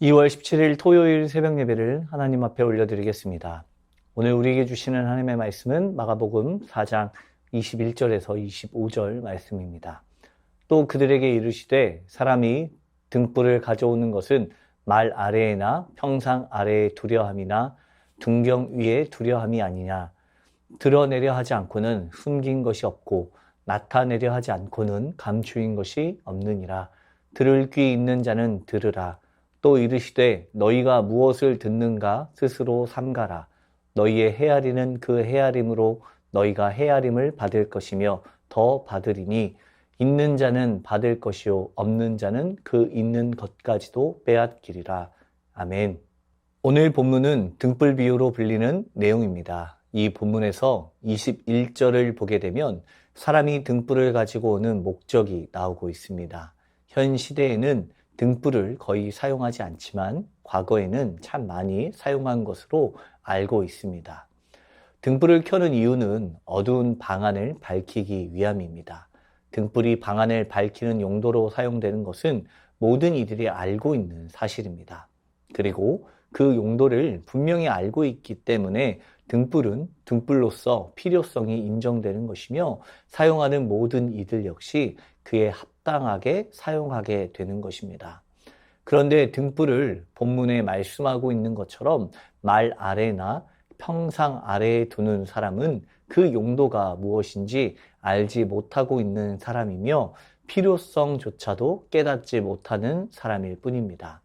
2월 17일 토요일 새벽 예배를 하나님 앞에 올려드리겠습니다. 오늘 우리에게 주시는 하나님의 말씀은 마가복음 4장 21절에서 25절 말씀입니다. 또 그들에게 이르시되 사람이 등불을 가져오는 것은 말 아래에나 평상 아래에 두려함이나 등경 위에 두려함이 아니냐. 드러내려 하지 않고는 숨긴 것이 없고 나타내려 하지 않고는 감추인 것이 없느니라. 들을 귀 있는 자는 들으라. 또 이르시되 너희가 무엇을 듣는가 스스로 삼가라. 너희의 헤아리는 그 헤아림으로 너희가 헤아림을 받을 것이며 더 받으리니 있는 자는 받을 것이요 없는 자는 그 있는 것까지도 빼앗기리라. 아멘. 오늘 본문은 등불 비유로 불리는 내용입니다. 이 본문에서 21절을 보게 되면 사람이 등불을 가지고 오는 목적이 나오고 있습니다. 현 시대에는 등불을 거의 사용하지 않지만 과거에는 참 많이 사용한 것으로 알고 있습니다. 등불을 켜는 이유는 어두운 방안을 밝히기 위함입니다. 등불이 방안을 밝히는 용도로 사용되는 것은 모든 이들이 알고 있는 사실입니다. 그리고 그 용도를 분명히 알고 있기 때문에 등불은 등불로서 필요성이 인정되는 것이며 사용하는 모든 이들 역시 그에 합당하게 사용하게 되는 것입니다. 그런데 등불을 본문에 말씀하고 있는 것처럼 말 아래나 평상 아래에 두는 사람은 그 용도가 무엇인지 알지 못하고 있는 사람이며 필요성조차도 깨닫지 못하는 사람일 뿐입니다.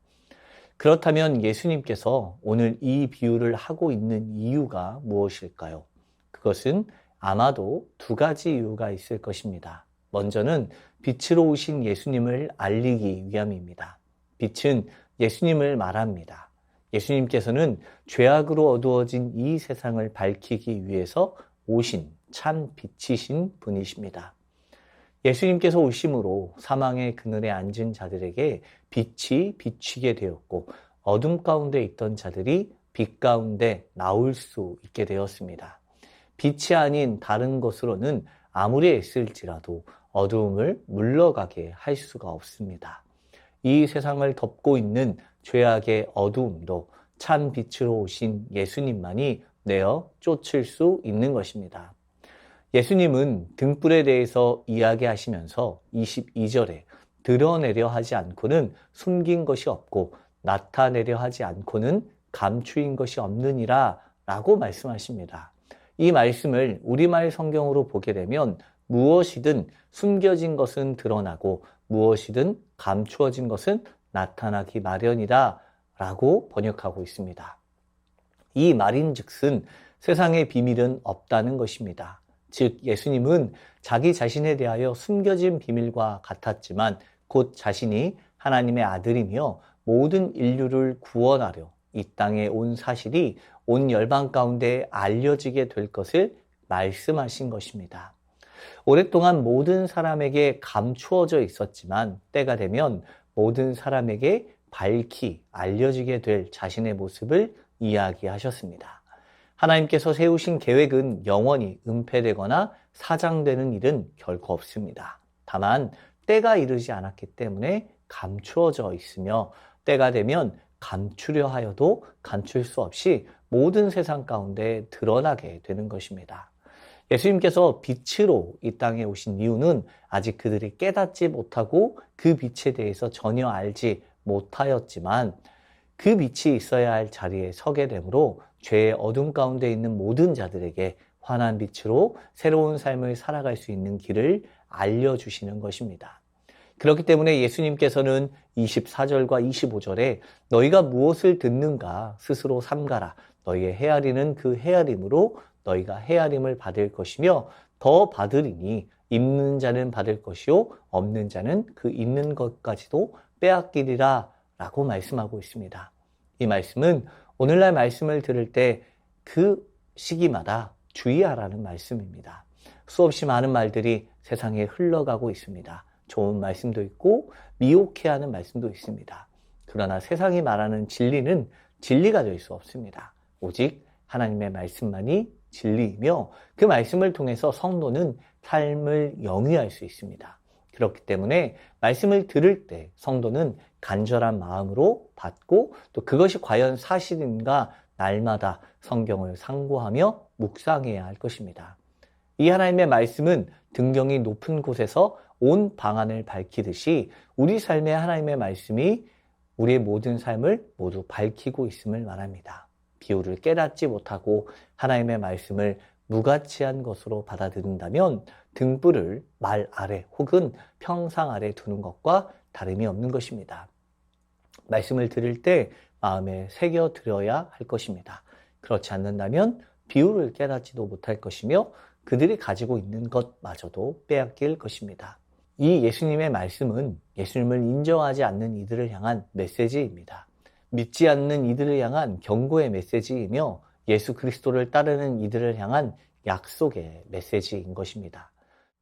그렇다면 예수님께서 오늘 이 비유를 하고 있는 이유가 무엇일까요? 그것은 아마도 두 가지 이유가 있을 것입니다. 먼저는 빛으로 오신 예수님을 알리기 위함입니다. 빛은 예수님을 말합니다. 예수님께서는 죄악으로 어두워진 이 세상을 밝히기 위해서 오신 참 빛이신 분이십니다. 예수님께서 오심으로 사망의 그늘에 앉은 자들에게 빛이 비치게 되었고 어둠 가운데 있던 자들이 빛 가운데 나올 수 있게 되었습니다. 빛이 아닌 다른 것으로는 아무리 애쓸지라도 어두움을 물러가게 할 수가 없습니다. 이 세상을 덮고 있는 죄악의 어두움도 참 빛으로 오신 예수님만이 내어 쫓을 수 있는 것입니다. 예수님은 등불에 대해서 이야기하시면서 22절에 드러내려 하지 않고는 숨긴 것이 없고 나타내려 하지 않고는 감추인 것이 없느니라 라고 말씀하십니다. 이 말씀을 우리말 성경으로 보게 되면 무엇이든 숨겨진 것은 드러나고 무엇이든 감추어진 것은 나타나기 마련이다 라고 번역하고 있습니다. 이 말인즉슨 세상의 비밀은 없다는 것입니다. 즉 예수님은 자기 자신에 대하여 숨겨진 비밀과 같았지만 곧 자신이 하나님의 아들이며 모든 인류를 구원하려 이 땅에 온 사실이 온 열방 가운데 알려지게 될 것을 말씀하신 것입니다. 오랫동안 모든 사람에게 감추어져 있었지만 때가 되면 모든 사람에게 밝히 알려지게 될 자신의 모습을 이야기하셨습니다. 하나님께서 세우신 계획은 영원히 은폐되거나 사장되는 일은 결코 없습니다. 다만 때가 이르지 않았기 때문에 감추어져 있으며 때가 되면 감추려 하여도 감출 수 없이 모든 세상 가운데 드러나게 되는 것입니다. 예수님께서 빛으로 이 땅에 오신 이유는 아직 그들이 깨닫지 못하고 그 빛에 대해서 전혀 알지 못하였지만 그 빛이 있어야 할 자리에 서게 되므로 죄의 어둠 가운데 있는 모든 자들에게 환한 빛으로 새로운 삶을 살아갈 수 있는 길을 알려주시는 것입니다. 그렇기 때문에 예수님께서는 24절과 25절에 너희가 무엇을 듣는가 스스로 삼가라. 너희의 헤아리는 그 헤아림으로 너희가 헤아림을 받을 것이며 더 받으리니 있는 자는 받을 것이요 없는 자는 그 있는 것까지도 빼앗기리라 라고 말씀하고 있습니다. 이 말씀은 오늘날 말씀을 들을 때 그 시기마다 주의하라는 말씀입니다. 수없이 많은 말들이 세상에 흘러가고 있습니다. 좋은 말씀도 있고 미혹해하는 말씀도 있습니다. 그러나 세상이 말하는 진리는 진리가 될 수 없습니다. 오직 하나님의 말씀만이 진리이며 그 말씀을 통해서 성도는 삶을 영위할 수 있습니다. 그렇기 때문에 말씀을 들을 때 성도는 간절한 마음으로 받고 또 그것이 과연 사실인가 날마다 성경을 상고하며 묵상해야 할 것입니다. 이 하나님의 말씀은 등경이 높은 곳에서 온 방안을 밝히듯이 우리 삶에 하나님의 말씀이 우리의 모든 삶을 모두 밝히고 있음을 말합니다. 비유를 깨닫지 못하고 하나님의 말씀을 무가치한 것으로 받아들인다면 등불을 말 아래 혹은 평상 아래 두는 것과 다름이 없는 것입니다. 말씀을 들을 때 마음에 새겨들어야 할 것입니다. 그렇지 않는다면 비유를 깨닫지도 못할 것이며 그들이 가지고 있는 것마저도 빼앗길 것입니다. 이 예수님의 말씀은 예수님을 인정하지 않는 이들을 향한 메시지입니다. 믿지 않는 이들을 향한 경고의 메시지이며 예수 그리스도를 따르는 이들을 향한 약속의 메시지인 것입니다.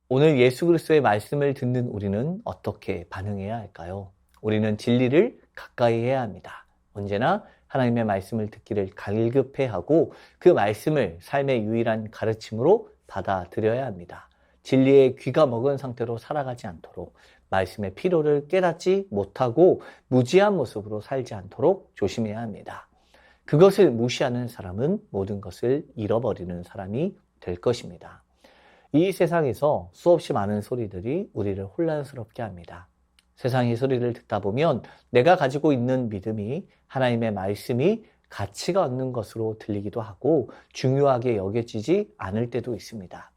오늘 예수 그리스도의 말씀을 듣는 우리는 어떻게 반응해야 할까요? 우리는 진리를 가까이 해야 합니다. 언제나 하나님의 말씀을 듣기를 갈급해 하고 그 말씀을 삶의 유일한 가르침으로 받아들여야 합니다. 진리에 귀가 먹은 상태로 살아가지 않도록 말씀의 필요를 깨닫지 못하고 무지한 모습으로 살지 않도록 조심해야 합니다. 그것을 무시하는 사람은 모든 것을 잃어버리는 사람이 될 것입니다. 이 세상에서 수없이 많은 소리들이 우리를 혼란스럽게 합니다. 세상의 소리를 듣다 보면 내가 가지고 있는 믿음이 하나님의 말씀이 가치가 없는 것으로 들리기도 하고 중요하게 여겨지지 않을 때도 있습니다.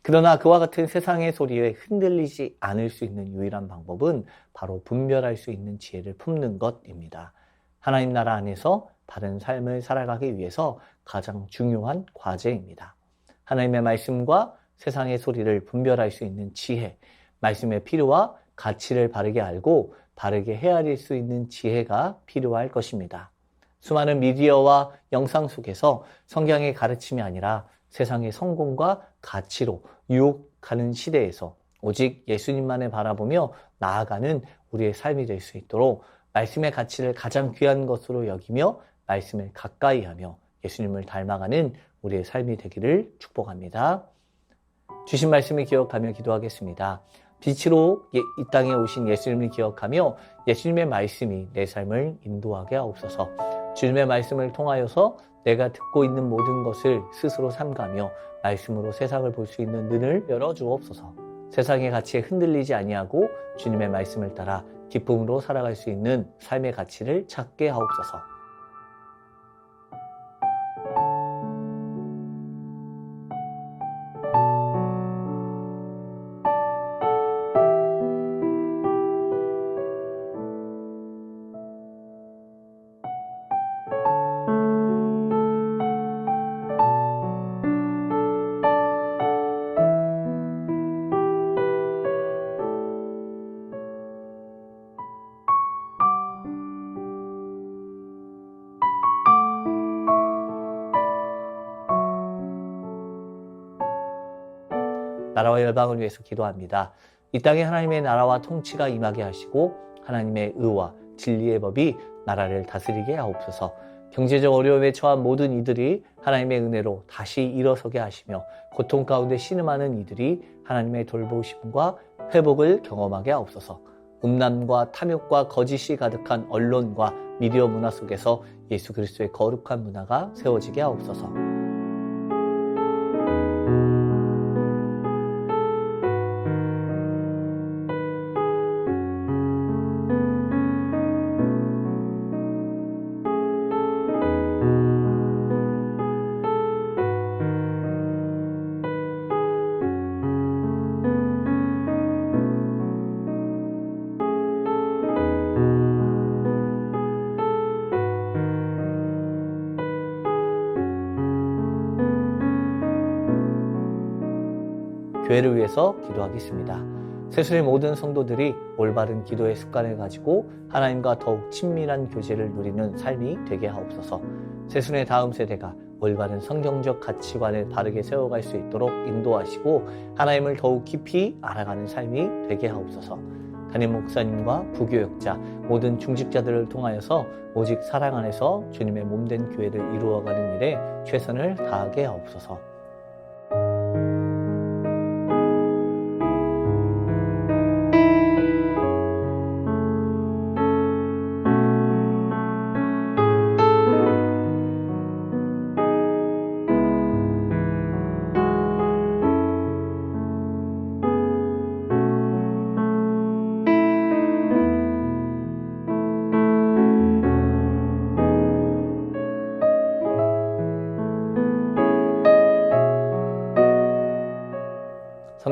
그러나 그와 같은 세상의 소리에 흔들리지 않을 수 있는 유일한 방법은 바로 분별할 수 있는 지혜를 품는 것입니다. 하나님 나라 안에서 바른 삶을 살아가기 위해서 가장 중요한 과제입니다. 하나님의 말씀과 세상의 소리를 분별할 수 있는 지혜, 말씀의 필요와 가치를 바르게 알고 바르게 헤아릴 수 있는 지혜가 필요할 것입니다. 수많은 미디어와 영상 속에서 성경의 가르침이 아니라 세상의 성공과 가치로 유혹하는 시대에서 오직 예수님만을 바라보며 나아가는 우리의 삶이 될 수 있도록 말씀의 가치를 가장 귀한 것으로 여기며 말씀을 가까이 하며 예수님을 닮아가는 우리의 삶이 되기를 축복합니다. 주신 말씀을 기억하며 기도하겠습니다. 빛으로 이 땅에 오신 예수님을 기억하며 예수님의 말씀이 내 삶을 인도하게 하옵소서. 주님의 말씀을 통하여서 내가 듣고 있는 모든 것을 스스로 삼가며 말씀으로 세상을 볼 수 있는 눈을 열어주옵소서. 세상의 가치에 흔들리지 아니하고 주님의 말씀을 따라 기쁨으로 살아갈 수 있는 삶의 가치를 찾게 하옵소서. 나라와 열방을 위해서 기도합니다. 이 땅에 하나님의 나라와 통치가 임하게 하시고 하나님의 의와 진리의 법이 나라를 다스리게 하옵소서. 경제적 어려움에 처한 모든 이들이 하나님의 은혜로 다시 일어서게 하시며 고통 가운데 신음하는 이들이 하나님의 돌보심과 회복을 경험하게 하옵소서. 음란과 탐욕과 거짓이 가득한 언론과 미디어 문화 속에서 예수 그리스도의 거룩한 문화가 세워지게 하옵소서. 교회를 위해서 기도하겠습니다. 세순의 모든 성도들이 올바른 기도의 습관을 가지고 하나님과 더욱 친밀한 교제를 누리는 삶이 되게 하옵소서. 세순의 다음 세대가 올바른 성경적 가치관을 바르게 세워갈 수 있도록 인도하시고 하나님을 더욱 깊이 알아가는 삶이 되게 하옵소서. 담임 목사님과 부교역자 모든 중직자들을 통하여서 오직 사랑 안에서 주님의 몸된 교회를 이루어가는 일에 최선을 다하게 하옵소서.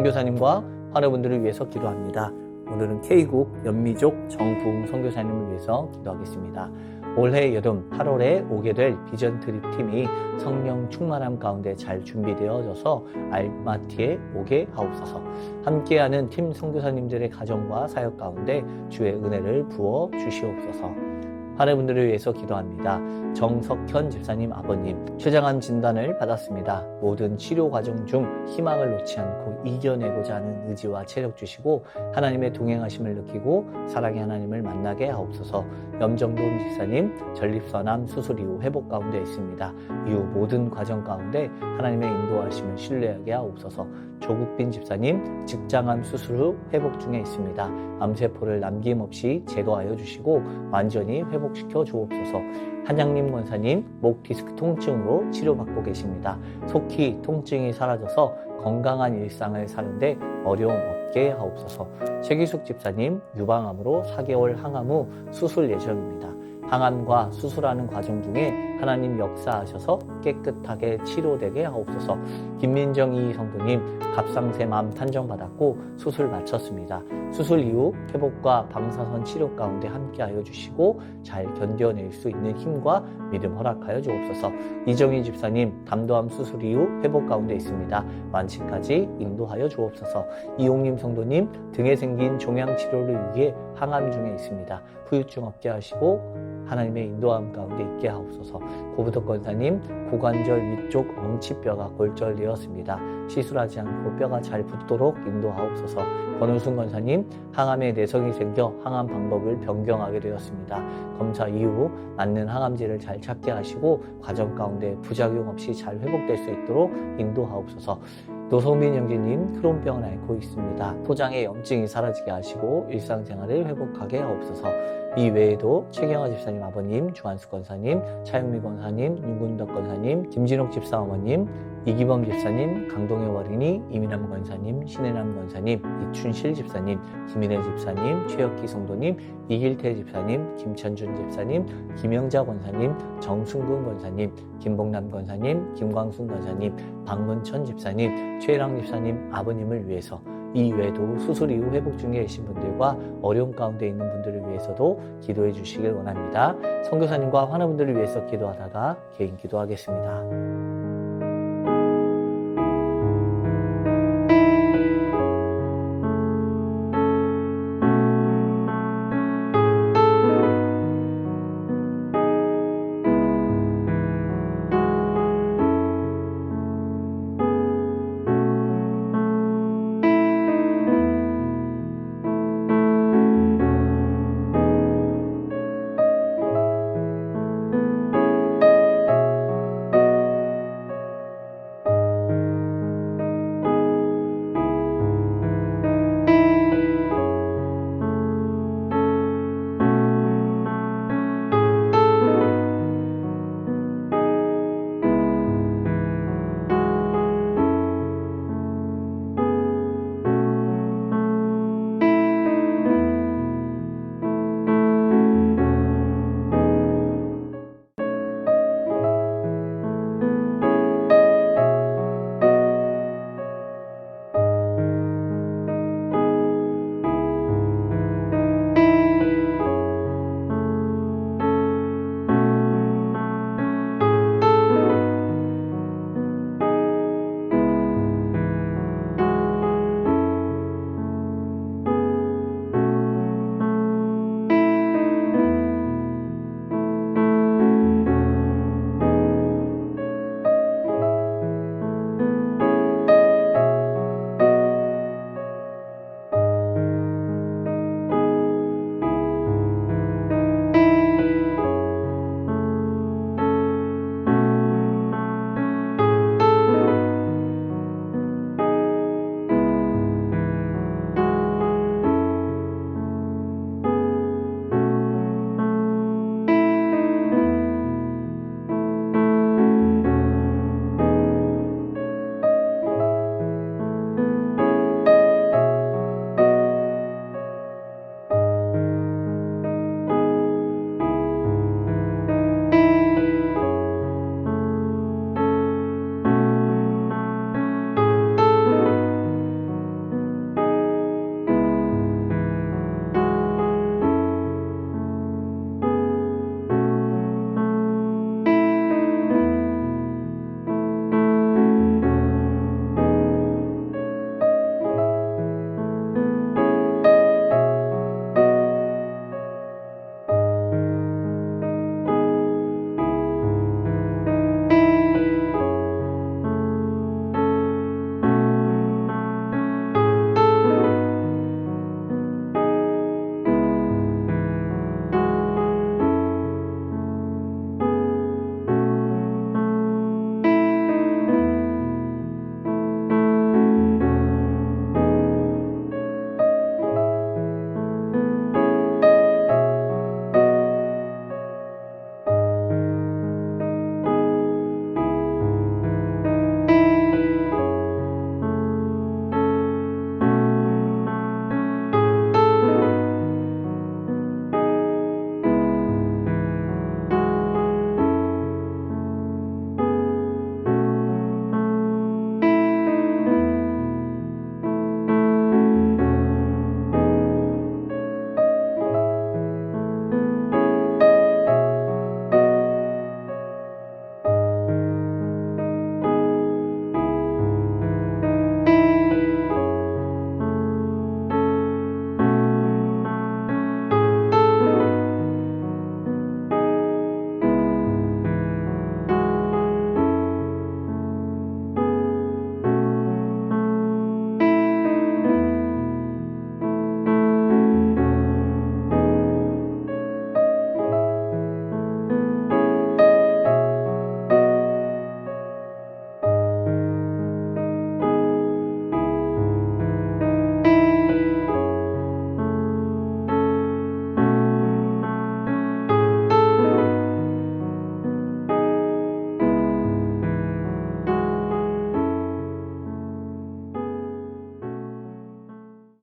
선교사님과 환우분들을 위해서 기도합니다. 오늘은 K국 연미족 정부흥 선교사님을 위해서 기도하겠습니다. 올해 여름 8월에 오게 될 비전 트립 팀이 성령 충만함 가운데 잘 준비되어져서 알마티에 오게 하옵소서. 함께하는 팀 선교사님들의 가정과 사역 가운데 주의 은혜를 부어 주시옵소서. 환우분들을 위해서 기도합니다. 정석현 집사님 아버님, 췌장암 진단을 받았습니다. 모든 치료 과정 중 희망을 놓지 않고 이겨내고자 하는 의지와 체력 주시고 하나님의 동행하심을 느끼고 사랑의 하나님을 만나게 하옵소서. 염정돈 집사님, 전립선암 수술 이후 회복 가운데 있습니다. 이후 모든 과정 가운데 하나님의 인도하심을 신뢰하게 하옵소서. 조국빈 집사님, 직장암 수술 후 회복 중에 있습니다. 암세포를 남김없이 제거하여 주시고 완전히 회복시켜 주옵소서. 한양림 권사님, 목 디스크 통증으로 치료받고 계십니다. 속히 통증이 사라져서 건강한 일상을 사는데 어려움 없게 하옵소서. 최기숙 집사님, 유방암으로 4개월 항암 후 수술 예정입니다. 항암과 수술하는 과정 중에 하나님 역사하셔서 깨끗하게 치료되게 하옵소서. 김민정 이 성도님, 갑상샘암 판정받았고 수술 마쳤습니다. 수술 이후 회복과 방사선 치료 가운데 함께하여 주시고 잘 견뎌낼 수 있는 힘과 믿음 허락하여 주옵소서. 이정희 집사님, 담도암 수술 이후 회복 가운데 있습니다. 완치까지 인도하여 주옵소서. 이용림 성도님, 등에 생긴 종양 치료를 위해 항암 중에 있습니다. 후유증 없게 하시고 하나님의 인도함 가운데 있게 하옵소서. 고부덕 권사님, 고관절 위쪽 엉치뼈가 골절되었습니다. 시술하지 않고 뼈가 잘 붙도록 인도하옵소서. 권우순 권사님, 항암에 내성이 생겨 항암 방법을 변경하게 되었습니다. 검사 이후 맞는 항암제를 잘 찾게 하시고 과정 가운데 부작용 없이 잘 회복될 수 있도록 인도하옵소서. 노성민 형제님, 크론병을 앓고 있습니다. 포장에 염증이 사라지게 하시고 일상생활을 회복하게 하옵소서. 이 외에도 최경화 집사님 아버님, 주한수 권사님, 차영미 권사님, 윤군덕 권사님, 김진옥 집사 어머님, 이기범 집사님, 강동의 어린이, 이민남 권사님, 신혜남 권사님, 이춘실 집사님, 김인혜 집사님, 최혁기 성도님, 이길태 집사님, 김천준 집사님, 김영자 권사님, 정순근 권사님, 김봉남 권사님, 김광순 권사님, 박문천 집사님, 최랑 집사님 아버님을 위해서, 이 외에도 수술 이후 회복 중에 계신 분들과 어려움 가운데 있는 분들을 위해서도 기도해 주시길 원합니다. 선교사님과 환우분들을 위해서 기도하다가 개인 기도하겠습니다.